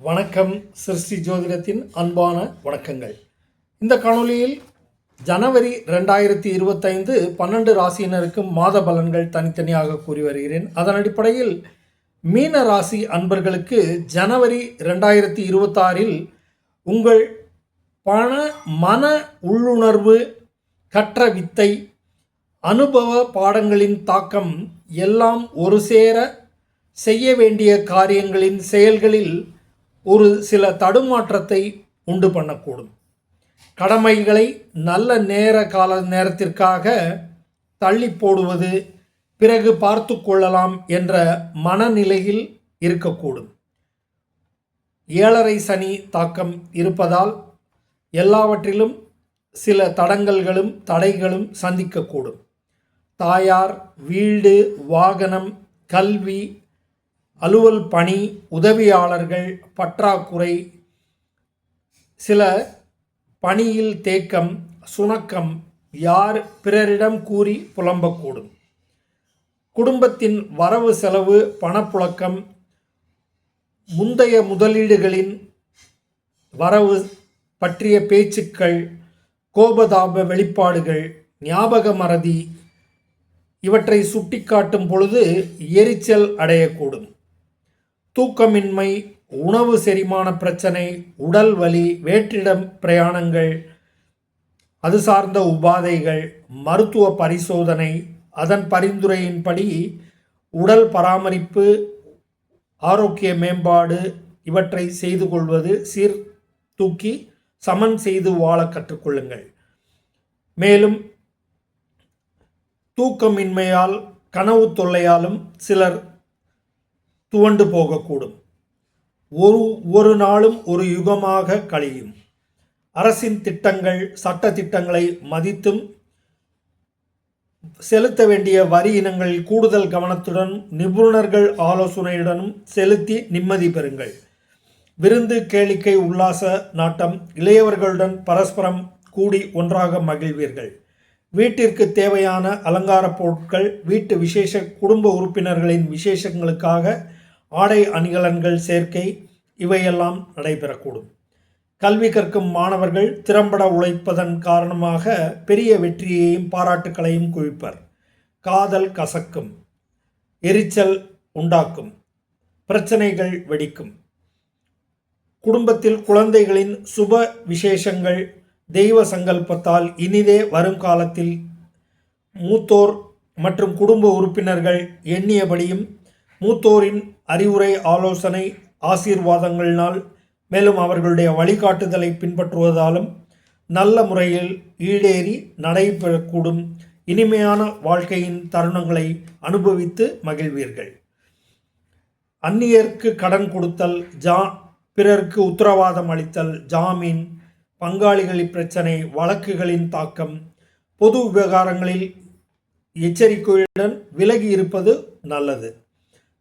வணக்கம். சிருஷ்டி ஜோதிடத்தின் அன்பான வணக்கங்கள். இந்த காணொளியில் ஜனவரி 2025 12 ராசியினருக்கும் மாத பலன்கள் தனித்தனியாக கூறி வருகிறேன். அதன் அடிப்படையில் மீன ராசி அன்பர்களுக்கு ஜனவரி 2026 உங்கள் பண மன உள்ளுணர்வு, கற்ற வித்தை, அனுபவ பாடங்களின் தாக்கம் எல்லாம் ஒரு சேர செய்ய வேண்டிய காரியங்களின் செயல்களில் ஒரு சில தடுமாற்றத்தை உண்டு பண்ணக்கூடும். கடமைகளை நல்ல நேரத்திற்காக தள்ளி போடுவது, பிறகு பார்த்து கொள்ளலாம் என்ற மனநிலையில் இருக்கக்கூடும். 7.5 சனி தாக்கம் இருப்பதால் எல்லாவற்றிலும் சில தடங்கல்களும் தடைகளும் சந்திக்கக்கூடும். தாயார், வீடு, வாகனம், கல்வி, அலுவல் பணி, உதவியாளர்கள் பற்றாக்குறை, சில பணியில் தேக்கம், சுணக்கம், யார் பிறரிடம் கூறி புலம்பக்கூடும். குடும்பத்தின் வரவு செலவு, பணப்புழக்கம், முந்தைய முதலீடுகளின் வரவு பற்றிய பேச்சுக்கள், கோபதாப வெளிப்பாடுகள், ஞாபக மறதி இவற்றை சுட்டிக்காட்டும் பொழுது எரிச்சல் அடையக்கூடும். தூக்கமின்மை, உணவு செரிமான பிரச்சனை, உடல் வலி, வேற்றிடம் பிரயாணங்கள், அது சார்ந்த உபாதைகள், மருத்துவ பரிசோதனை, அதன் பரிந்துரையின்படி உடல் பராமரிப்பு, ஆரோக்கிய மேம்பாடு இவற்றை செய்து கொள்வது, சீர்தூக்கி சமன் செய்து வாழ கற்றுக்கொள்ளுங்கள். மேலும் தூக்கமின்மையால், கனவு தொல்லையாலும் சிலர் துவண்டு போகக்கூடும். ஒரு நாளும் ஒரு யுகமாக கழியும். அரசின் திட்டங்கள், சட்ட திட்டங்களை மதித்தும் செலுத்த வேண்டிய வரி இனங்களில் கூடுதல் கவனத்துடன் நிபுணர்கள் ஆலோசனையுடனும் செலுத்தி நிம்மதி பெறுங்கள். விருந்து, கேளிக்கை, உல்லாச நாட்டம், இளையவர்களுடன் பரஸ்பரம் கூடி ஒன்றாக மகிழ்வீர்கள். வீட்டிற்கு தேவையான அலங்கார பொருட்கள், வீட்டு விசேஷ குடும்ப உறுப்பினர்களின் விசேஷங்களுக்காக ஆடை அணிகலன்கள் சேர்க்கை இவையெல்லாம் நடைபெறக்கூடும். கல்வி கற்கும் மாணவர்கள் திறம்பட உழைப்பதன் காரணமாக பெரிய வெற்றியையும் பாராட்டுக்களையும் குவிப்பர். காதல் கசக்கும், எரிச்சல் உண்டாக்கும், பிரச்சனைகள் வெடிக்கும். குடும்பத்தில் குழந்தைகளின் சுப விசேஷங்கள் தெய்வ சங்கல்பத்தால் இனிதே வரும் காலத்தில் மூத்தோர் மற்றும் குடும்ப உறுப்பினர்கள் எண்ணியபடியும் மூத்தோரின் அறிவுரை, ஆலோசனை, ஆசீர்வாதங்களினால் மேலும் அவர்களுடைய வழிகாட்டுதலை பின்பற்றுவதாலும் நல்ல முறையில் ஈடேறி நடைபெறக்கூடும் இனிமையான வாழ்க்கையின் தருணங்களை அனுபவித்து மகிழ்வீர்கள். அந்நியருக்கு கடன் கொடுத்தல், பிறருக்கு உத்தரவாதம் அளித்தல், ஜாமீன், பங்காளிகளின் பிரச்சனை, வழக்குகளின் தாக்கம், பொது விவகாரங்களில் எச்சரிக்கையுடன் விலகி இருப்பது நல்லது.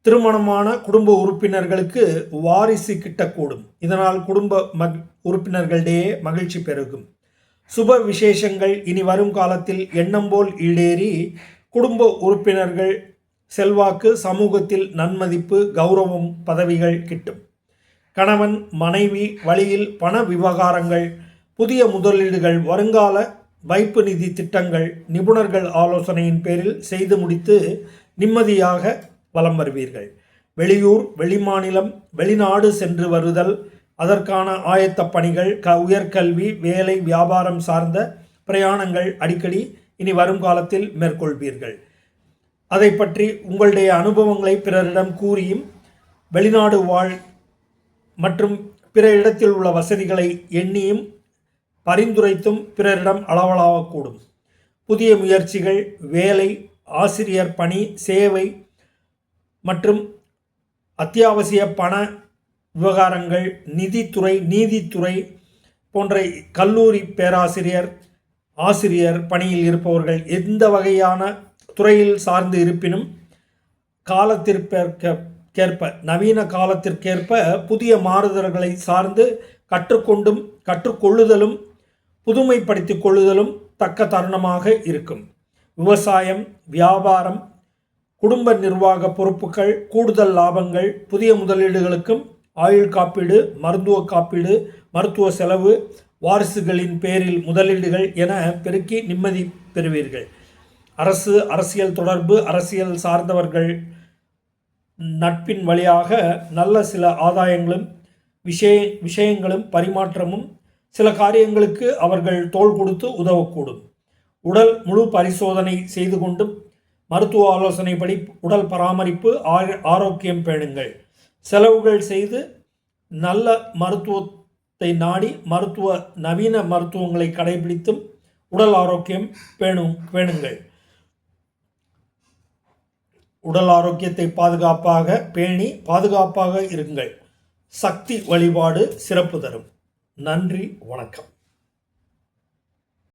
திருமணமான குடும்ப உறுப்பினர்களுக்கு வாரிசு கிட்டக்கூடும். இதனால் குடும்ப உறுப்பினர்களிடையே மகிழ்ச்சி பெருகும். சுப விசேஷங்கள் இனி வரும் காலத்தில் எண்ணம் போல் ஈடேறி குடும்ப உறுப்பினர்கள் செல்வாக்கு, சமூகத்தில் நன்மதிப்பு, கௌரவம், பதவிகள் கிட்டும். கணவன் மனைவி வழியில் பண விவகாரங்கள், புதிய முதலீடுகள், வருங்கால வைப்பு நிதி திட்டங்கள் நிபுணர்கள் ஆலோசனையின் பேரில் செய்து முடித்து நிம்மதியாக வலம் வருவீர்கள். வெளியூர், வெளிமாநிலம், வெளிநாடு சென்று வருதல், அதற்கான ஆயத்த பணிகள், உயர்கல்வி, வேலை, வியாபாரம் சார்ந்த பிரயாணங்கள் அடிக்கடி இனி வரும் காலத்தில் மேற்கொள்வீர்கள். அதை பற்றி உங்களுடைய அனுபவங்களை பிறரிடம் கூறியும், வெளிநாடு வாழ் மற்றும் பிற இடத்தில் உள்ள வசதிகளை எண்ணியும் பரிந்துரைத்தும் பிறரிடம் அளவலாகக்கூடும். புதிய முயற்சிகள், வேலை, ஆசிரியர் பணி, சேவை மற்றும் அத்தியாவசிய பண விவகாரங்கள், நிதித்துறை, நீதித்துறை போன்ற கல்லூரி பேராசிரியர், ஆசிரியர் பணியில் இருப்பவர்கள் எந்த வகையான துறையில் சார்ந்து இருப்பினும் காலத்திற்கேற்ப, நவீன காலத்திற்கேற்ப புதிய மாறுதல்களை சார்ந்து கற்றுக்கொள்ளுதலும் புதுமைப்படுத்திக் கொள்ளுதலும் தக்க தருணமாக இருக்கும். விவசாயம், வியாபாரம், குடும்ப நிர்வாக பொறுப்புகள், கூடுதல் லாபங்கள், புதிய முதலீடுகளுக்கும் ஆயுள் காப்பீடு, மருத்துவ காப்பீடு, மருத்துவ செலவு, வாரிசுகளின் பேரில் முதலீடுகள் என பெருக்கி நிம்மதி பெறுவீர்கள். அரசியல் தொடர்பு, அரசியல் சார்ந்தவர்கள் நட்பின் வழியாக நல்ல சில ஆதாயங்களும் விஷயங்களும் பரிமாற்றமும், சில காரியங்களுக்கு அவர்கள் தோள் கொடுத்து உதவக்கூடும். உடல் முழு பரிசோதனை செய்து கொண்டும் மருத்துவ ஆலோசனைப்படி உடல் பராமரிப்பு, ஆரோக்கியம் பேணுங்கள். செலவுகள் செய்து நல்ல மருத்துவத்தை நாடி நவீன மருத்துவங்களை கடைபிடித்தும் உடல் ஆரோக்கியம் பேணுங்கள். உடல் ஆரோக்கியத்தை பாதுகாப்பாக இருங்கள். சக்தி வழிபாடு சிறப்பு தரும். நன்றி, வணக்கம்.